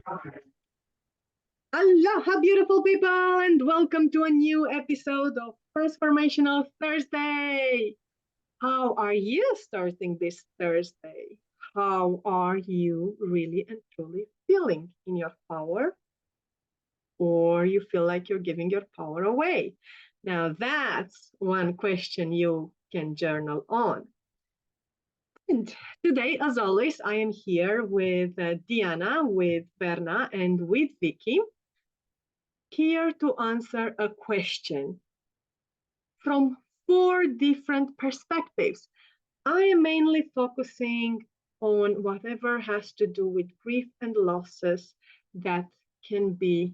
Aloha, beautiful people, and welcome to a new episode of Transformational Thursday. How are you starting this Thursday? How are you really and truly feeling in your power? Or you feel like you're giving your power away? Now, that's one question you can journal on. And today, as always, I am here with Diana, with Verna, and with Vikki, here to answer a question from 4 different perspectives. I am mainly focusing on whatever has to do with grief and losses that can be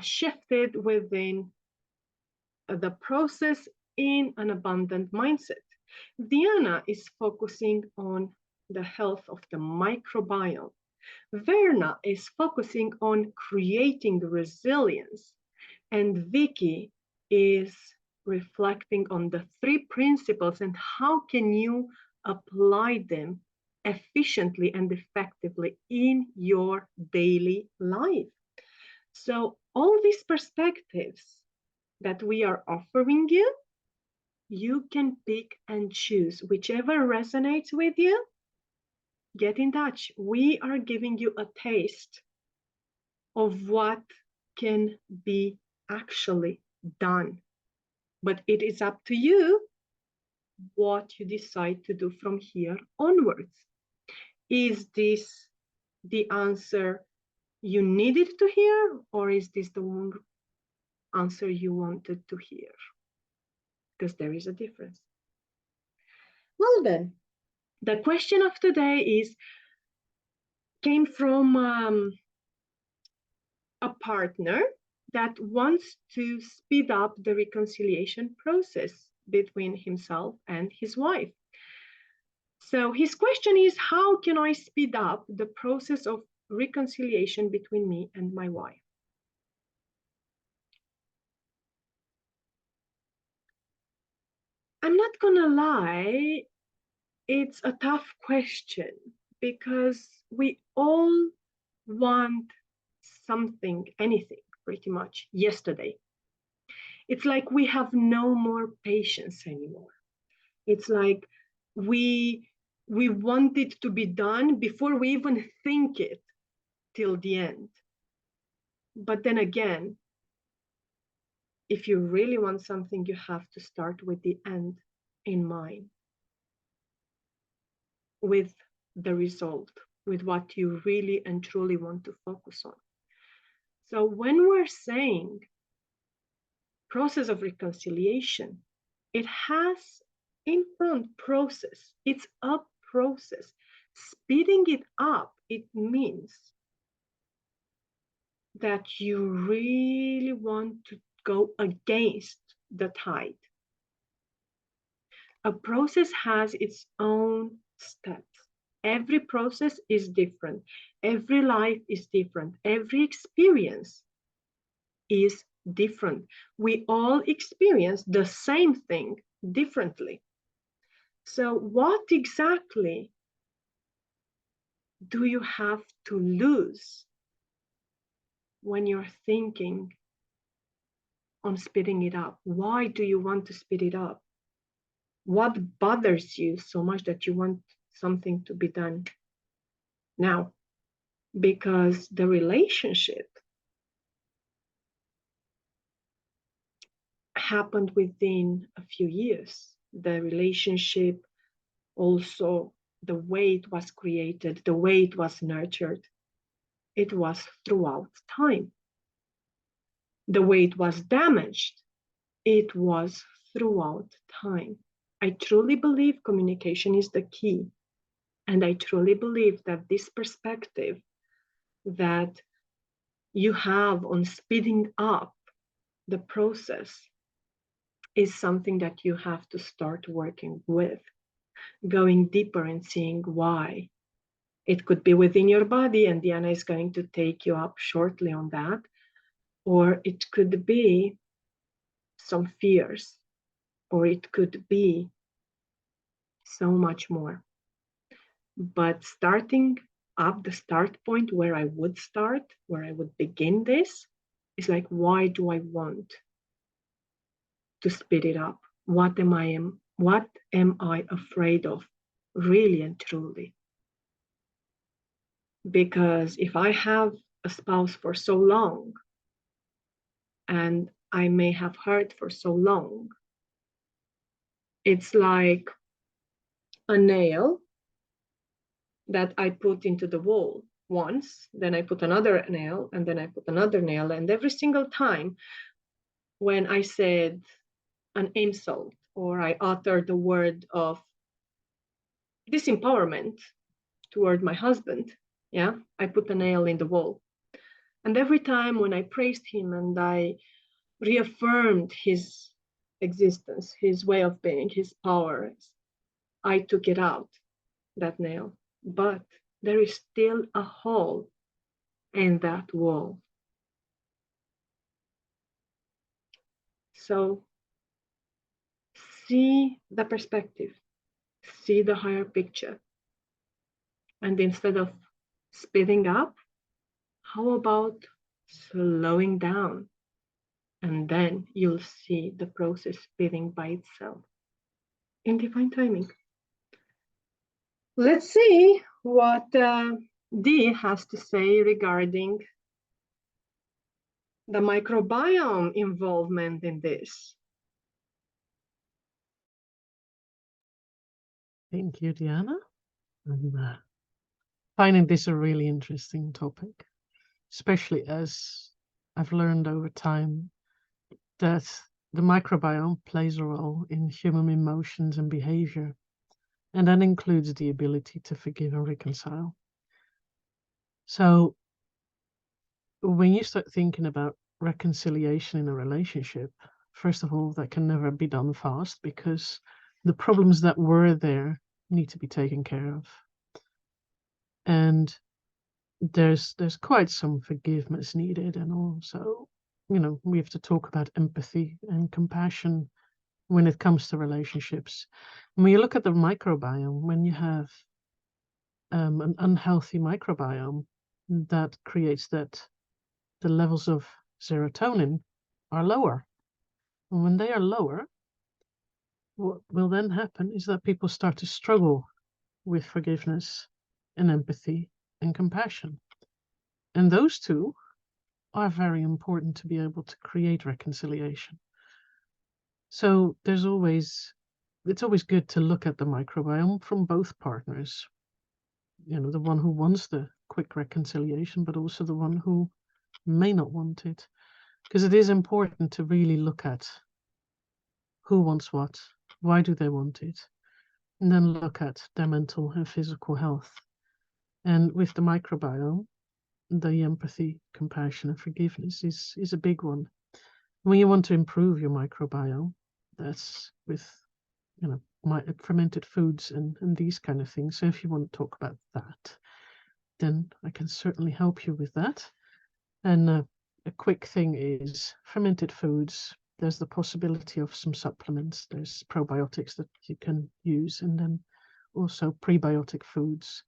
shifted within the process in an abundant mindset. Diana is focusing on the health of the microbiome. Verna is focusing on creating resilience. And Vikki is reflecting on the 3 principles and how can you apply them efficiently and effectively in your daily life. So all these perspectives that we are offering you, you can pick and choose whichever resonates with you. Get in touch. We are giving you a taste of what can be actually done. But it is up to you what you decide to do from here onwards. Is this the answer you needed to hear, or is this the wrong answer you wanted to hear? Because there is a difference. Well then, the question of today came from a partner that wants to speed up the reconciliation process between himself and his wife. So his question is, how can I speed up the process of reconciliation between me and my wife? I'm not gonna lie, it's a tough question because we all want something, anything, pretty much yesterday. It's like we have no more patience anymore. It's like we want it to be done before we even think it till the end. But then again, if you really want something, you have to start with the end in mind, with the result, with what you really and truly want to focus on. So when we're saying process of reconciliation, it has in front process. It's a process. Speeding it up, it means that you really want to go against the tide. A process has its own steps. Every process is different. Every life is different. Every experience is different. We all experience the same thing differently. So what exactly do you have to lose when you're thinking on speeding it up? Why do you want to speed it up? What bothers you so much that you want something to be done now? Because the relationship happened within a few years. The relationship, also the way it was created, the way it was nurtured, it was throughout time. The way it was damaged, it was throughout time. I truly believe communication is the key. And I truly believe that this perspective that you have on speeding up the process is something that you have to start working with, going deeper and seeing why. It could be within your body, and Diana is going to take you up shortly on that. Or it could be some fears, or it could be so much more. But starting up the start point where I would start, where I would begin this, is like, why do I want to speed it up? What am I afraid of, really and truly? Because if I have a spouse for so long, and I may have hurt for so long, it's like a nail that I put into the wall once, then I put another nail, and then I put another nail. And every single time when I said an insult or I uttered the word of disempowerment toward my husband, yeah, I put a nail in the wall. And every time when I praised him and I reaffirmed his existence, his way of being, his power, I took it out, that nail. But there is still a hole in that wall. So see the perspective, see the higher picture. And instead of speeding up, how about slowing down? And then you'll see the process speeding by itself in divine timing. Let's see what Dee has to say regarding the microbiome involvement in this. Thank you, Diana. I'm finding this a really interesting topic, especially as I've learned over time that the microbiome plays a role in human emotions and behavior, and that includes the ability to forgive and reconcile. So when you start thinking about reconciliation in a relationship, first of all, that can never be done fast because the problems that were there need to be taken care of. And there's quite some forgiveness needed, and also, we have to talk about empathy and compassion when it comes to relationships. When you look at the microbiome, when you have an unhealthy microbiome, that creates that the levels of serotonin are lower. And when they are lower, what will then happen is that people start to struggle with forgiveness and empathy and compassion. And those two are very important to be able to create reconciliation. So it's always good to look at the microbiome from both partners. The one who wants the quick reconciliation, but also the one who may not want it. Because it is important to really look at who wants what, why do they want it, and then look at their mental and physical health. And with the microbiome, the empathy, compassion, and forgiveness is a big one. When you want to improve your microbiome, that's with fermented foods and these kind of things. So if you want to talk about that, then I can certainly help you with that. And a quick thing is fermented foods. There's the possibility of some supplements. There's probiotics that you can use, and then also prebiotic foods.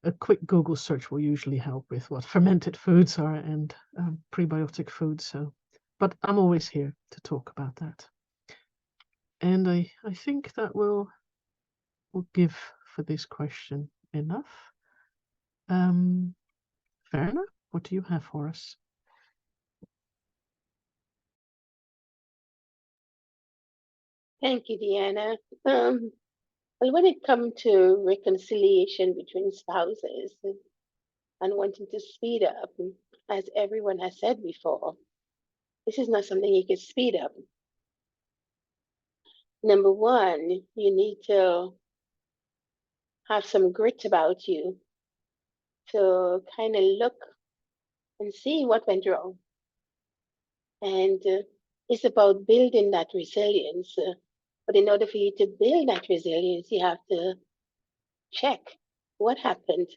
A quick Google search will usually help with what fermented foods are and prebiotic foods. So, but I'm always here to talk about that. And I think that will give for this question enough. Verna, what do you have for us? Thank you, Deanna. Well, when it comes to reconciliation between spouses and wanting to speed up, as everyone has said before, this is not something you can speed up. Number one, you need to have some grit about you to kind of look and see what went wrong. And it's about building that resilience. But in order for you to build that resilience, you have to check what happened.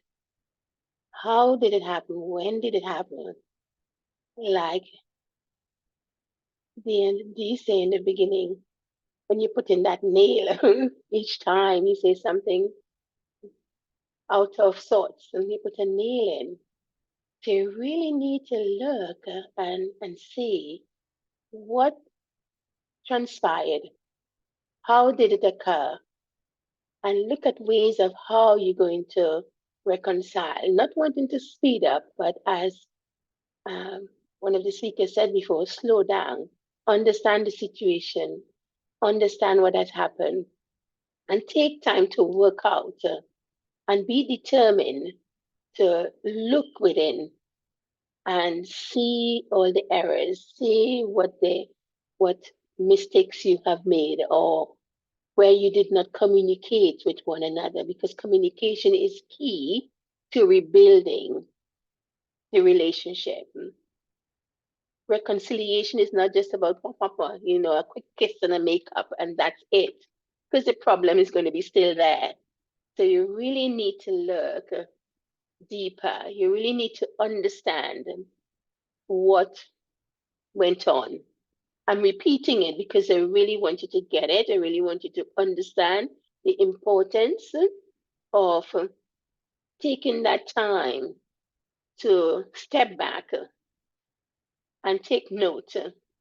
How did it happen? When did it happen? Like you say in the beginning, when you put in that nail, each time you say something out of sorts and you put a nail in. So you really need to look and see what transpired, how did it occur, and look at ways of how you're going to reconcile, not wanting to speed up, but as one of the speakers said before, slow down, understand the situation, understand what has happened, and take time to work out and be determined to look within and see all the errors, see what mistakes you have made or where you did not communicate with one another, because communication is key to rebuilding the relationship. Reconciliation is not just about a quick kiss and a makeup and that's it, because the problem is going to be still there. So you really need to look deeper. You really need to understand what went on. I'm repeating it because I really want you to get it. I really want you to understand the importance of taking that time to step back and take note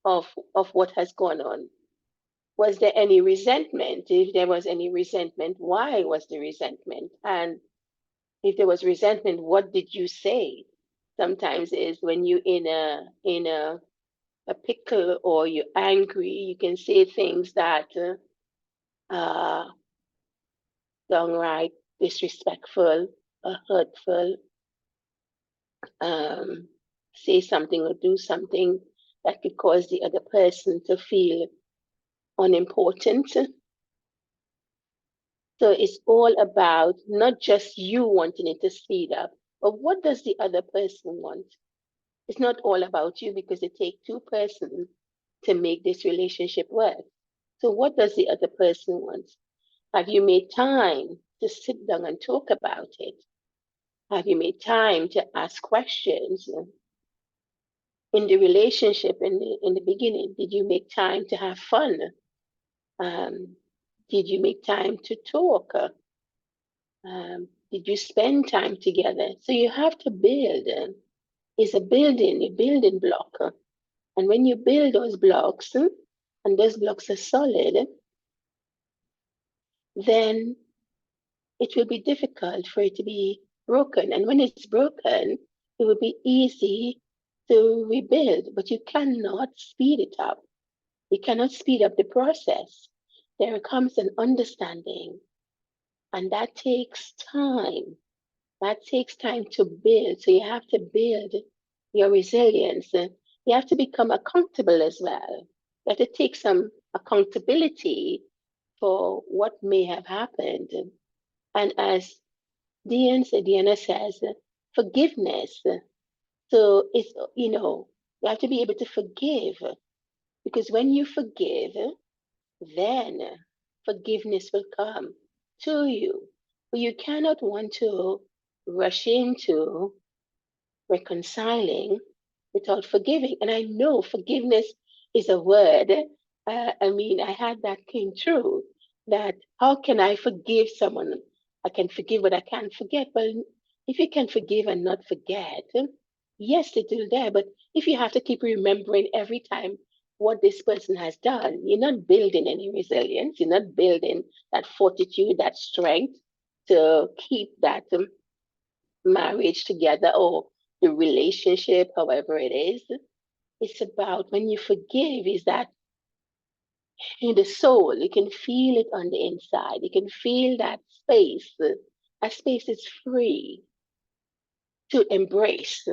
of what has gone on. Was there any resentment? If there was any resentment, why was the resentment? And if there was resentment, what did you say? Sometimes is when you in a pickle or you're angry, you can say things that downright disrespectful or hurtful, um, say something or do something that could cause the other person to feel unimportant. So it's all about not just you wanting it to speed up, but what does the other person want? It's not all about you because it takes two persons to make this relationship work. So what does the other person want? Have you made time to sit down and talk about it? Have you made time to ask questions? In the relationship in the beginning, did you make time to have fun? Did you make time to talk? Did you spend time together? So you have to build. It's a building block. And when you build those blocks, and those blocks are solid, then it will be difficult for it to be broken. And when it's broken, it will be easy to rebuild, but you cannot speed it up. You cannot speed up the process. There comes an understanding, and that takes time. That takes time to build. So you have to build your resilience. You have to become accountable as well. You have to take some accountability for what may have happened. And as Diana says, forgiveness. So it's, you have to be able to forgive, because when you forgive, then forgiveness will come to you. But you cannot want to rush into reconciling without forgiving. And I know forgiveness is a word. I had that came true, that how can I forgive someone? I can forgive, but I can't forget. Well, if you can forgive and not forget, yes, it's still there. But if you have to keep remembering every time what this person has done, you're not building any resilience. You're not building that fortitude, that strength to keep that marriage together or the relationship, however it is. It's about when you forgive, is that in the soul, you can feel it on the inside. You can feel that space. That space is free to embrace,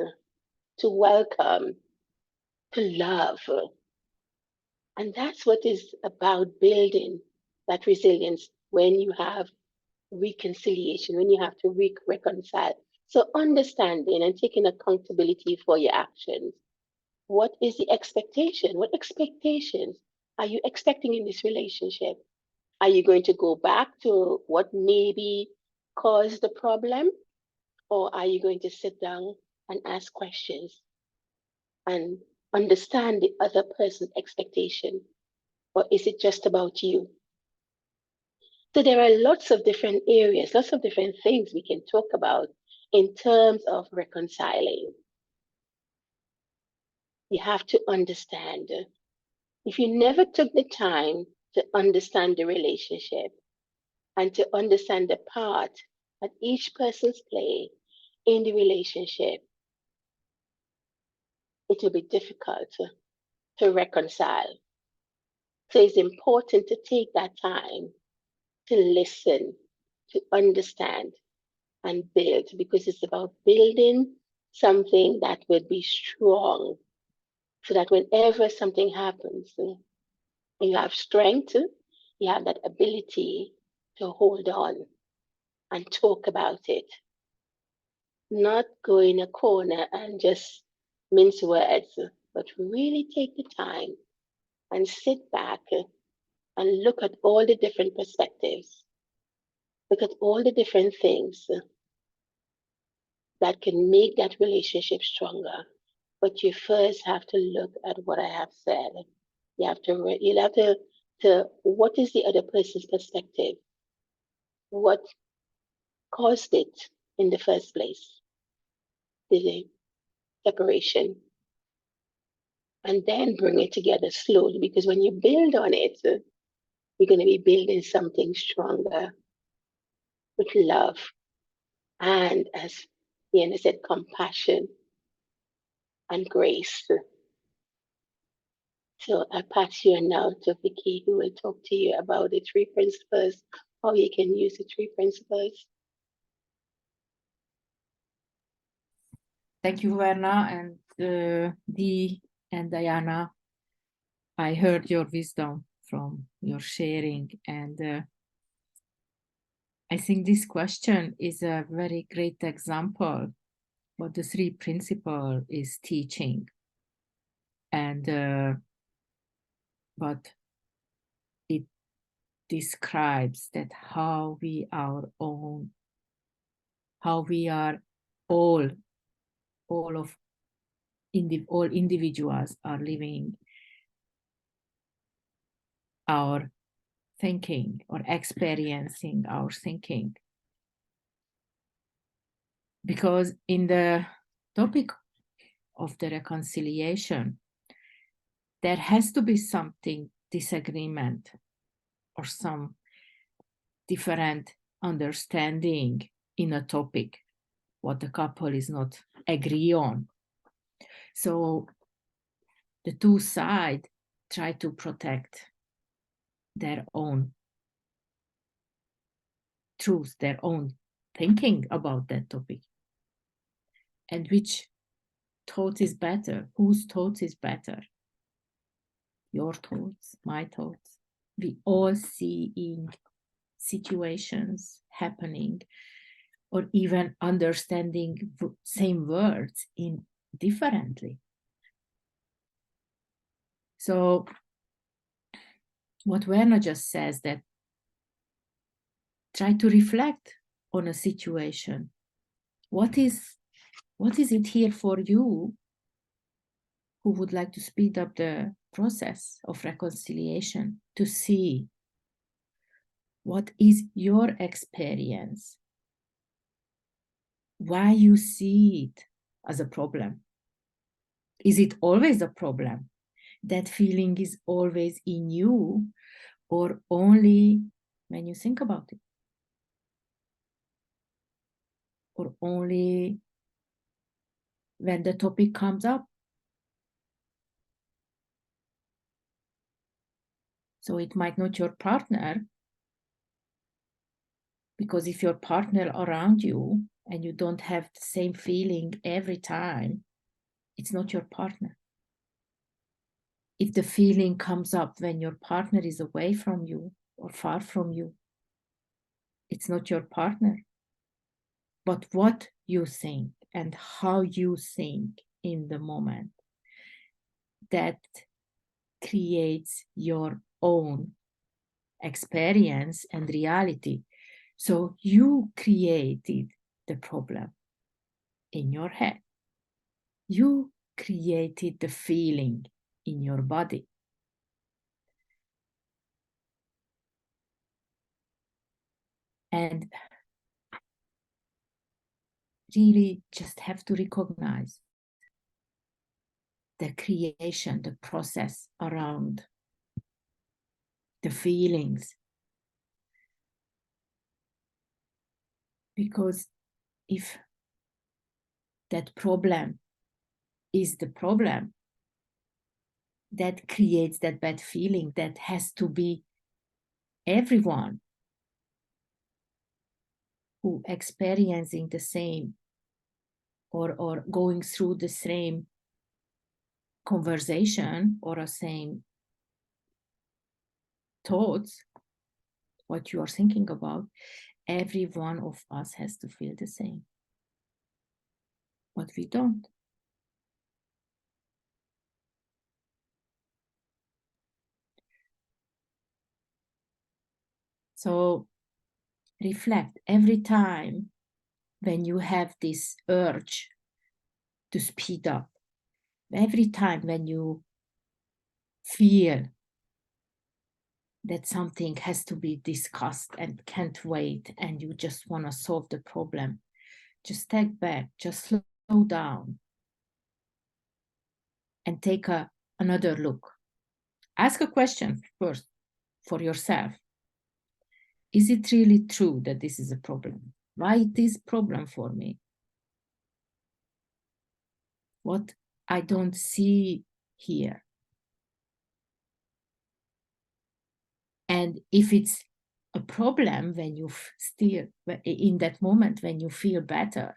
to welcome, to love. And that's what is about building that resilience when you have reconciliation, when you have to reconcile. So understanding and taking accountability for your actions. What is the expectation? What expectations are you expecting in this relationship? Are you going to go back to what maybe caused the problem? Or are you going to sit down and ask questions and understand the other person's expectation? Or is it just about you? So there are lots of different areas, lots of different things we can talk about in terms of reconciling. You have to understand. If you never took the time to understand the relationship and to understand the part that each person's play in the relationship, it will be difficult to reconcile. So it's important to take that time to listen, to understand, and build, because it's about building something that will be strong, so that whenever something happens, you have strength, you have that ability to hold on and talk about it, not go in a corner and just mince words, but really take the time and sit back and look at all the different perspectives, look at all the different things that can make that relationship stronger. But you first have to look at what I have said. You have to what is the other person's perspective? What caused it in the first place? The separation. And then bring it together slowly, because when you build on it, you're going to be building something stronger with love and, as Yana said, compassion and grace. So I pass you now to Vikki, who will talk to you about the three principles, how you can use the three principles. Thank you, Verna, and Dee and Diana. I heard your wisdom from your sharing, and I think this question is a very great example what the three principle is teaching, and what it describes that how we are all individuals are living our thinking or experiencing our thinking. Because in the topic of the reconciliation, there has to be something disagreement or some different understanding in a topic what the couple is not agree on. So the two sides try to protect their own truth, their own thinking about that topic. And which thought is better? Whose thought is better? Your thoughts, my thoughts. We all see in situations happening or even understanding same words in differently. So what Verna just says, that try to reflect on a situation. What is it here for you who would like to speed up the process of reconciliation, to see what is your experience, why you see it as a problem. Is it always a problem? That feeling is always in you, or only when you think about it? Or only when the topic comes up? So it might not your partner, because if your partner around you and you don't have the same feeling every time, it's not your partner. If the feeling comes up when your partner is away from you or far from you, it's not your partner. But what you think and how you think in the moment, that creates your own experience and reality. So you created the problem in your head. You created the feeling in your body. And really just have to recognize the creation, the process around the feelings. Because if that problem is the problem that creates that bad feeling, that has to be everyone who experiencing the same or going through the same conversation or a same thoughts, what you are thinking about, every one of us has to feel the same. But we don't. So reflect every time when you have this urge to speed up, every time when you feel that something has to be discussed and can't wait and you just want to solve the problem, just step back, just slow down and take another look. Ask a question first for yourself. Is it really true that this is a problem? Why it is a problem for me? What I don't see here. And if it's a problem when you still, in that moment when you feel better,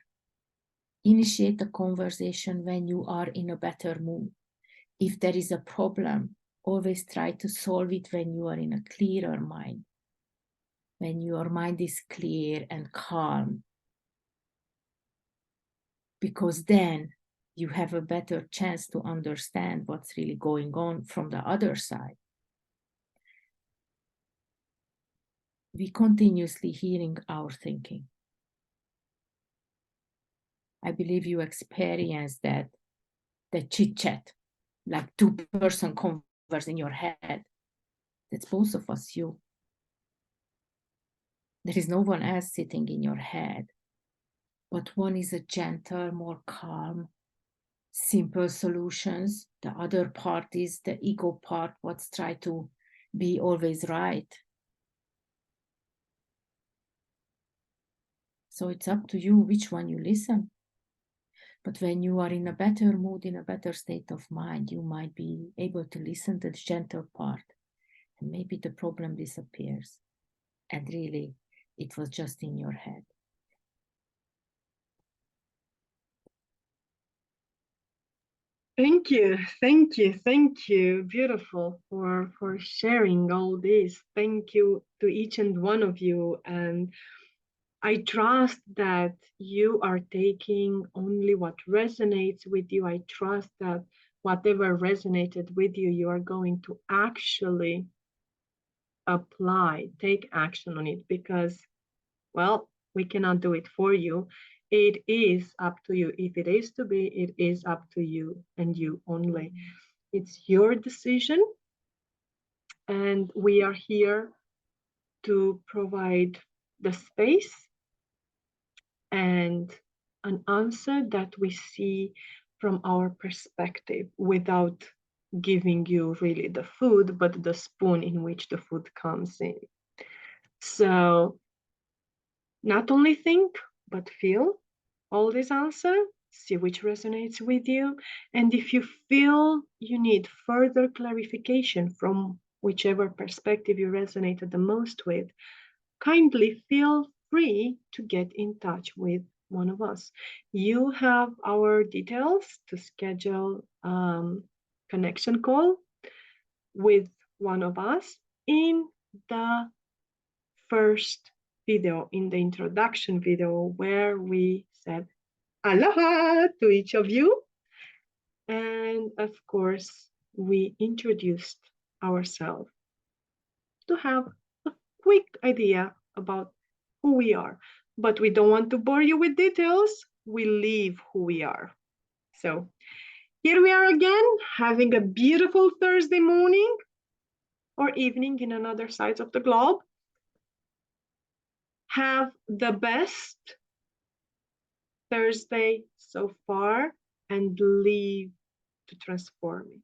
initiate a conversation when you are in a better mood. If there is a problem, always try to solve it when you are in a clearer mind. When your mind is clear and calm. Because then you have a better chance to understand what's really going on from the other side. We continuously hearing our thinking. I believe you experience that, the chit chat, like two-person converse in your head. That's both of us, you. There is no one else sitting in your head, but one is a gentle, more calm, simple solutions. The other part is the ego part, what's try to be always right. So it's up to you which one you listen. But when you are in a better mood, in a better state of mind, you might be able to listen to the gentle part, and maybe the problem disappears. And really, it was just in your head. Thank you, thank you, thank you. Beautiful for sharing all this. Thank you to each and one of you. And I trust that you are taking only what resonates with you. I trust that whatever resonated with you, you are going to actually apply, take action on it, because, well, we cannot do it for you. It is up to you. If it is to be, it is up to you and you only. It's your decision. And we are here to provide the space and an answer that we see from our perspective without giving you really the food, but the spoon in which the food comes in. So not only think, but feel all this answer, see which resonates with you. And if you feel you need further clarification from whichever perspective you resonated the most with, kindly feel free to get in touch with one of us. You have our details to schedule connection call with one of us in the first video, in the introduction video, where we said aloha to each of you. And of course, we introduced ourselves to have a quick idea about who we are. But we don't want to bore you with details. We leave who we are. So here we are again, having a beautiful Thursday morning or evening in another side of the globe. Have the best Thursday so far and leave to transform it.